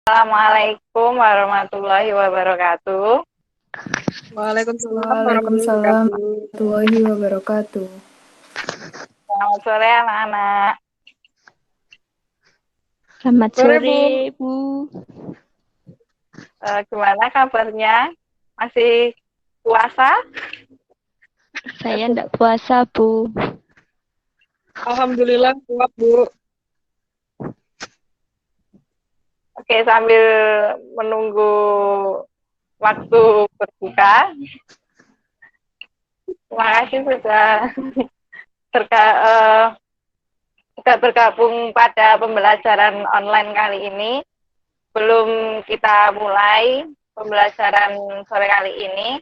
Assalamualaikum warahmatullahi wabarakatuh. Waalaikumsalam Waalaikumsalam warahmatullahi wabarakatuh. warahmatullahi wabarakatuh. Selamat sore anak-anak. Selamat Sore, sore, Bu. Bu. Gimana kabarnya? Masih puasa? Saya enggak puasa, Bu. Alhamdulillah kuat, Bu. Oke, sambil menunggu waktu berbuka. Terima kasih sudah bergabung pada pembelajaran online kali ini. Belum kita mulai pembelajaran sore kali ini,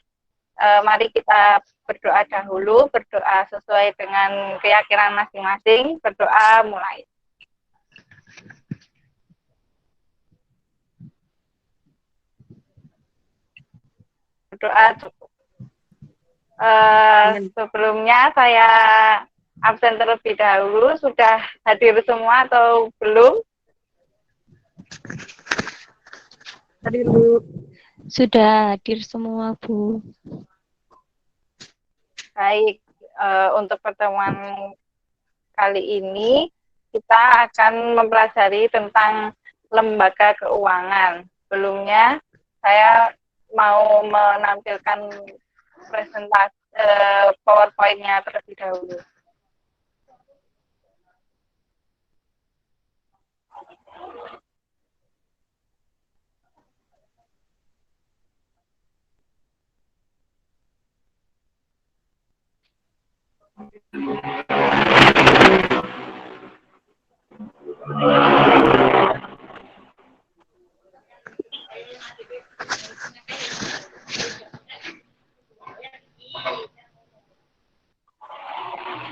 mari kita berdoa dahulu, berdoa sesuai dengan keyakinan masing-masing, berdoa mulai. Berdoa cukup. Sebelumnya saya absen terlebih dahulu, sudah hadir semua atau belum? Hadir, Bu. Sudah hadir semua, Bu. Baik, untuk pertemuan kali ini kita akan mempelajari tentang lembaga keuangan. Sebelumnya saya mau menampilkan presentasi PowerPoint-nya terlebih dahulu.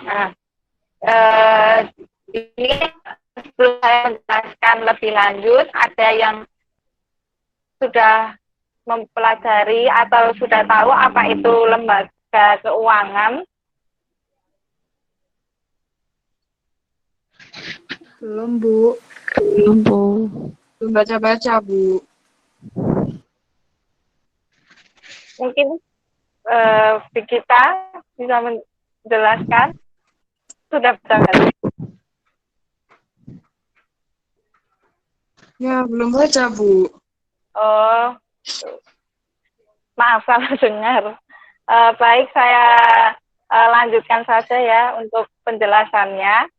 Nah, ini sebelum saya menjelaskan lebih lanjut, ada yang sudah mempelajari atau sudah tahu apa itu lembaga keuangan? Belum, Bu. Belum, Bu. Belum baca-baca, Bu. Mungkin kita bisa menjelaskan. Sudah baca. Ya, belum baca, Bu. Oh, maaf salah dengar. Baik, saya lanjutkan saja ya untuk penjelasannya.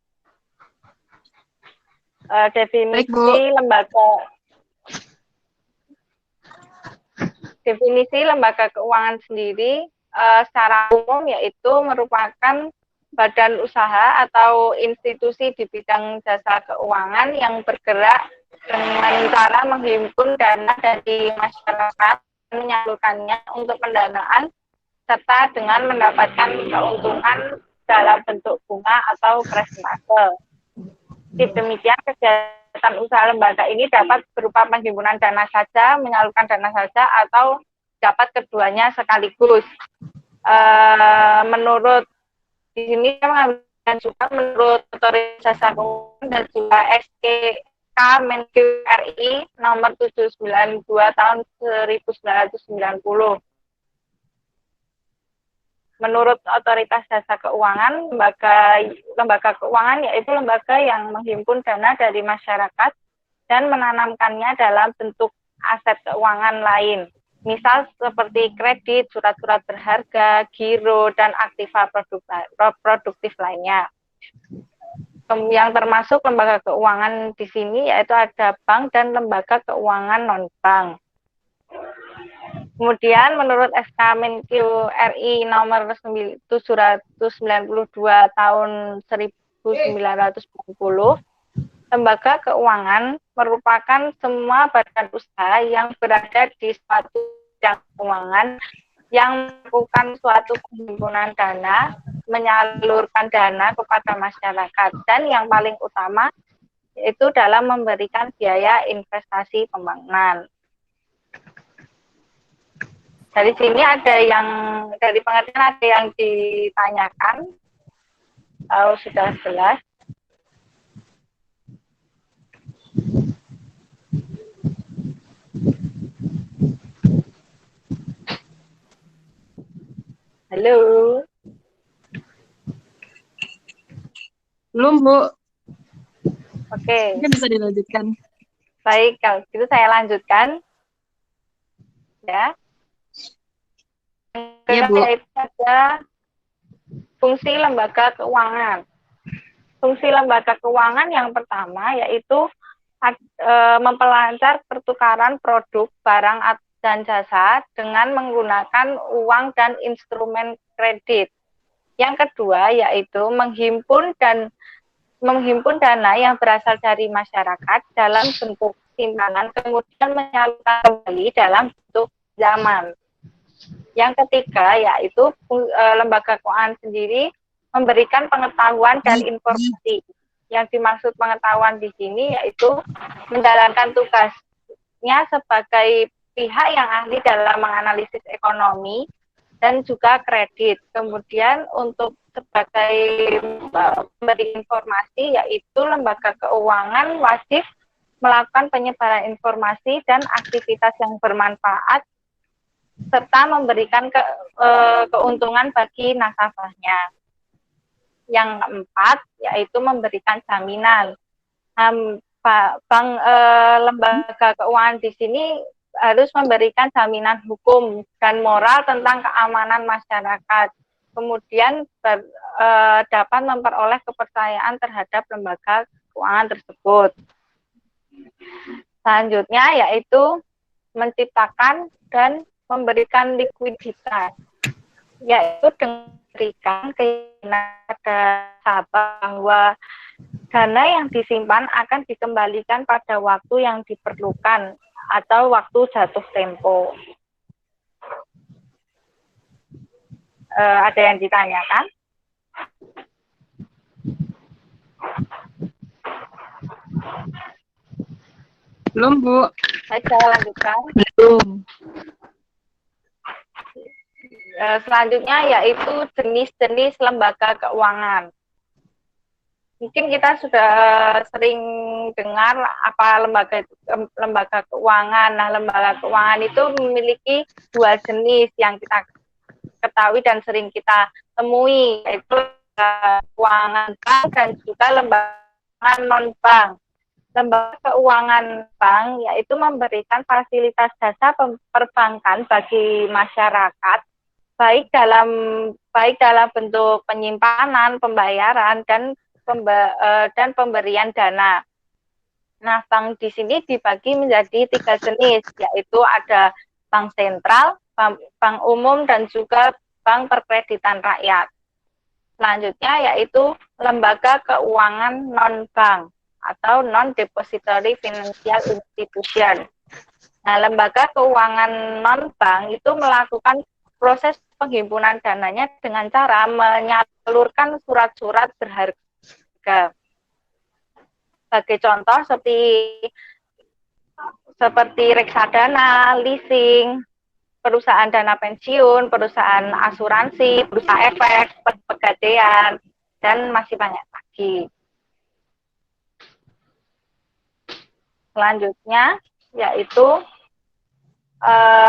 Baik, Bu. Definisi lembaga keuangan sendiri secara umum yaitu merupakan badan usaha atau institusi di bidang jasa keuangan yang bergerak dengan cara menghimpun dana dari masyarakat dan menyalurkannya untuk pendanaan serta dengan mendapatkan keuntungan dalam bentuk bunga atau persentase. Demikian kegiatan usaha lembaga ini dapat berupa penghimpunan dana saja, menyalurkan dana saja, atau dapat keduanya sekaligus. Menurut di sini mengambil juga menurut Otoritas Jasa Keuangan dan juga SKK Menq RI nomor 792 tahun 1990. Menurut Otoritas Jasa Keuangan, lembaga keuangan yaitu lembaga yang menghimpun dana dari masyarakat dan menanamkannya dalam bentuk aset keuangan lain. Misal seperti kredit, surat-surat berharga, giro, dan aktiva produktif lainnya. Yang termasuk lembaga keuangan di sini yaitu ada bank dan lembaga keuangan non-bank. Kemudian menurut SK Menq RI nomor 792 tahun 1990, lembaga keuangan merupakan semua badan usaha yang berada di suatu bidang keuangan yang melakukan suatu penghimpunan dana, menyalurkan dana kepada masyarakat, dan yang paling utama yaitu dalam memberikan biaya investasi pembangunan. Dari sini ada yang, dari pengertian ada yang ditanyakan, kalau sudah jelas. Halo. Belum, Bu. Oke. Mungkin bisa dilanjutkan. Baik, kalau gitu saya lanjutkan. Ya. Iya, Bu. Yaitu ada fungsi lembaga keuangan. Fungsi lembaga keuangan yang pertama yaitu memperlancar pertukaran produk, barang dan jasa dengan menggunakan uang dan instrumen kredit. Yang kedua yaitu menghimpun dana yang berasal dari masyarakat dalam bentuk simpanan, kemudian menyalurkan kembali dalam bentuk pinjaman. Yang ketiga yaitu lembaga keuangan sendiri memberikan pengetahuan dan informasi. Yang dimaksud pengetahuan di sini yaitu menjalankan tugasnya sebagai pihak yang ahli dalam menganalisis ekonomi dan juga kredit. Kemudian untuk sebagai memberi informasi yaitu lembaga keuangan wajib melakukan penyebaran informasi dan aktivitas yang bermanfaat serta memberikan keuntungan bagi nasabahnya. Yang keempat yaitu memberikan jaminan. Lembaga keuangan di sini harus memberikan jaminan hukum dan moral tentang keamanan masyarakat. Kemudian dapat memperoleh kepercayaan terhadap lembaga keuangan tersebut. Selanjutnya yaitu menciptakan dan memberikan likuiditas, yaitu dengan memberikan keyakinan pada nasabah bahwa dana yang disimpan akan dikembalikan pada waktu yang diperlukan atau waktu jatuh tempo. Ada yang ditanyakan? Belum, Bu. Saya lanjutkan. Belum. Selanjutnya yaitu jenis-jenis lembaga keuangan. Mungkin kita sudah sering dengar apa lembaga keuangan. Nah, lembaga keuangan itu memiliki dua jenis yang kita ketahui dan sering kita temui, yaitu keuangan bank dan juga lembaga non-bank. Lembaga keuangan bank yaitu memberikan fasilitas jasa perbankan bagi masyarakat, baik dalam bentuk penyimpanan, pembayaran dan pemberian dana. Nah, bank di sini dibagi menjadi 3 jenis, yaitu ada bank sentral, bank umum dan juga bank perkreditan rakyat. Selanjutnya yaitu lembaga keuangan non-bank atau non-depository financial institution. Nah, lembaga keuangan non-bank itu melakukan proses penghimpunan dananya dengan cara menyalurkan surat-surat berharga. Sebagai contoh seperti reksadana, leasing, perusahaan dana pensiun, perusahaan asuransi, perusahaan efek, pegadaian, dan masih banyak lagi. Selanjutnya yaitu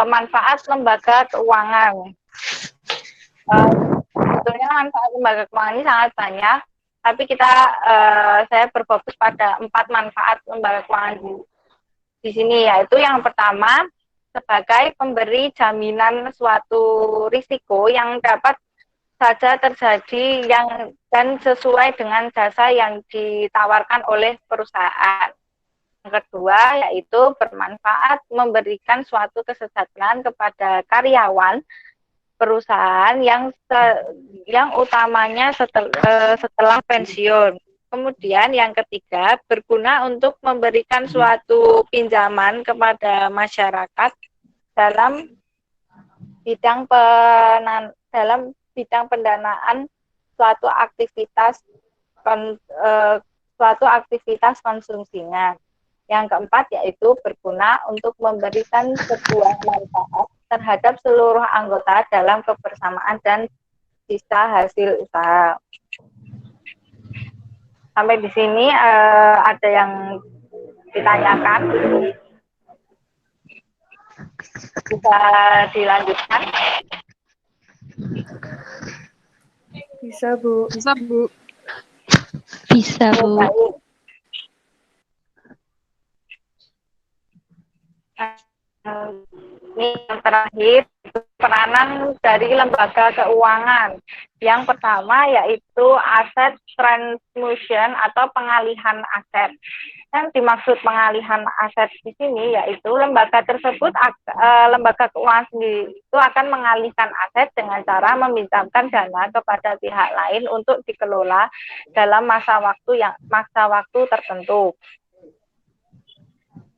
manfaat lembaga keuangan. Sebetulnya manfaat lembaga keuangan ini sangat banyak, tapi saya berfokus pada 4 manfaat lembaga keuangan di sini, yaitu yang pertama sebagai pemberi jaminan suatu risiko yang dapat saja terjadi dan sesuai dengan jasa yang ditawarkan oleh perusahaan. Yang kedua yaitu bermanfaat memberikan suatu kesejahteraan kepada karyawan perusahaan yang utamanya setelah pensiun. Kemudian yang ketiga berguna untuk memberikan suatu pinjaman kepada masyarakat dalam bidang pendanaan suatu aktivitas konsumsinya. Yang keempat yaitu berguna untuk memberikan sebuah manfaat terhadap seluruh anggota dalam kebersamaan dan sisa hasil usaha. Sampai di sini ada yang ditanyakan? Bisa dilanjutkan? Bisa, Bu. Bisa, Bu. Bisa, Oh, Bu. baik. Ini yang terakhir, itu peranan dari lembaga keuangan. Yang pertama yaitu aset transmission atau pengalihan aset. Yang dimaksud pengalihan aset di sini yaitu lembaga tersebut, lembaga keuangan sendiri itu akan mengalihkan aset dengan cara meminjamkan dana kepada pihak lain untuk dikelola dalam masa waktu tertentu.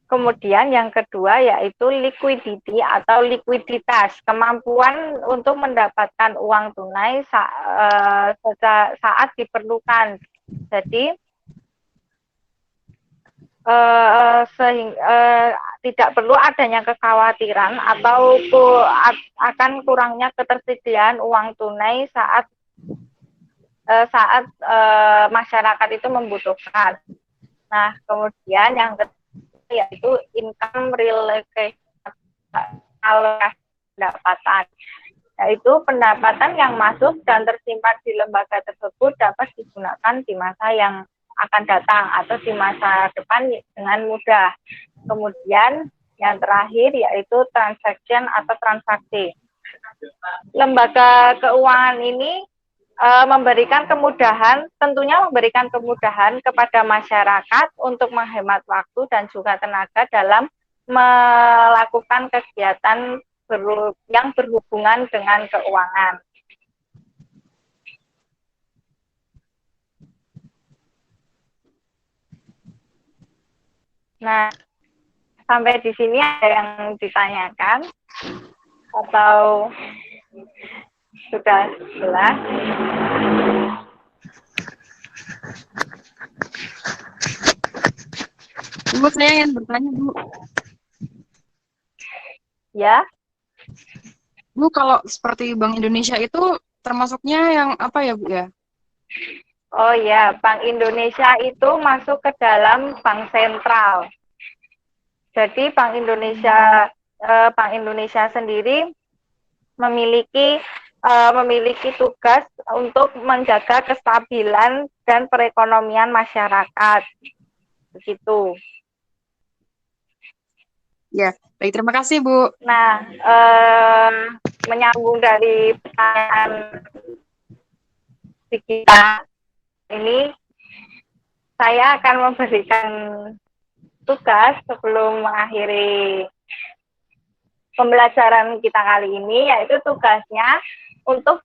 Kemudian yang kedua yaitu liquidity atau likuiditas, kemampuan untuk mendapatkan uang tunai saat diperlukan. Jadi tidak perlu adanya kekhawatiran atau akan kurangnya ketersediaan uang tunai saat masyarakat itu membutuhkan. Nah, kemudian yang ketiga yaitu income related pendapatan, yaitu pendapatan yang masuk dan tersimpan di lembaga tersebut dapat digunakan di masa yang akan datang atau di masa depan dengan mudah. Kemudian yang terakhir yaitu transaction atau transaksi. Lembaga keuangan ini tentunya memberikan kemudahan kepada masyarakat untuk menghemat waktu dan juga tenaga dalam melakukan kegiatan yang berhubungan dengan keuangan. Nah, sampai di sini ada yang ditanyakan atau sudah jelas? Bu, saya ingin bertanya, Bu. Ya. Bu, kalau seperti Bank Indonesia itu termasuknya yang apa ya, Bu ya? Oh ya, Bank Indonesia itu masuk ke dalam bank sentral. Jadi Bank Indonesia sendiri memiliki tugas untuk menjaga kestabilan dan perekonomian masyarakat. Begitu. Ya, baik, terima kasih, Bu. Nah, menyambung dari pertanyaan kita ini, saya akan memberikan tugas sebelum mengakhiri pembelajaran kita kali ini, yaitu tugasnya untuk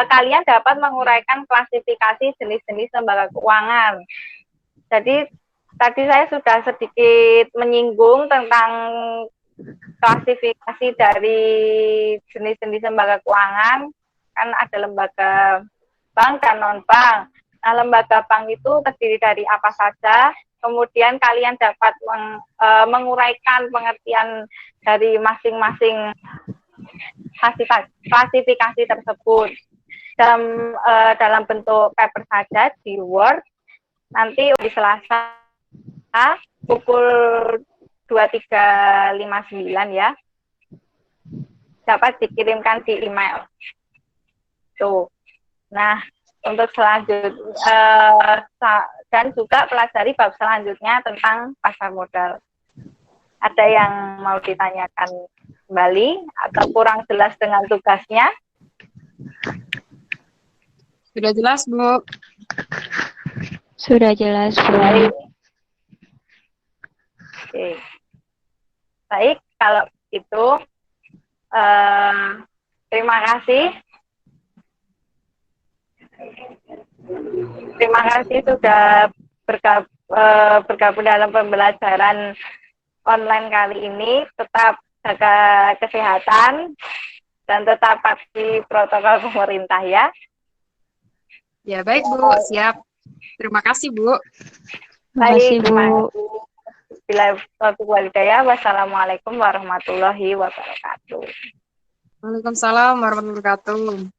kalian dapat menguraikan klasifikasi jenis-jenis lembaga keuangan. Jadi tadi saya sudah sedikit menyinggung tentang klasifikasi dari jenis-jenis lembaga keuangan. Kan ada lembaga bank dan non-bank. Nah, lembaga bank itu terdiri dari apa saja, kemudian kalian dapat menguraikan pengertian dari masing-masing klasifikasi tersebut dalam bentuk paper saja di Word. Nanti di Selasa pukul 23.59 ya, dapat dikirimkan di email. Tuh. Nah, untuk selanjutnya dan juga pelajari bab selanjutnya tentang pasar modal. Ada yang mau ditanyakan kembali atau kurang jelas dengan tugasnya? Sudah jelas, Bu. Sudah jelas, Bu. Baik. Oke. Baik, kalau itu terima kasih. Terima kasih sudah bergabung dalam pembelajaran online kali ini. Tetap jaga kesehatan dan tetap patuhi protokol pemerintah ya. Ya, baik, Bu. Siap. Terima kasih, Bu. Terima kasih, Bu. Bila taufiq wal hidayah, wassalamualaikum warahmatullahi wabarakatuh. Waalaikumsalam warahmatullahi wabarakatuh.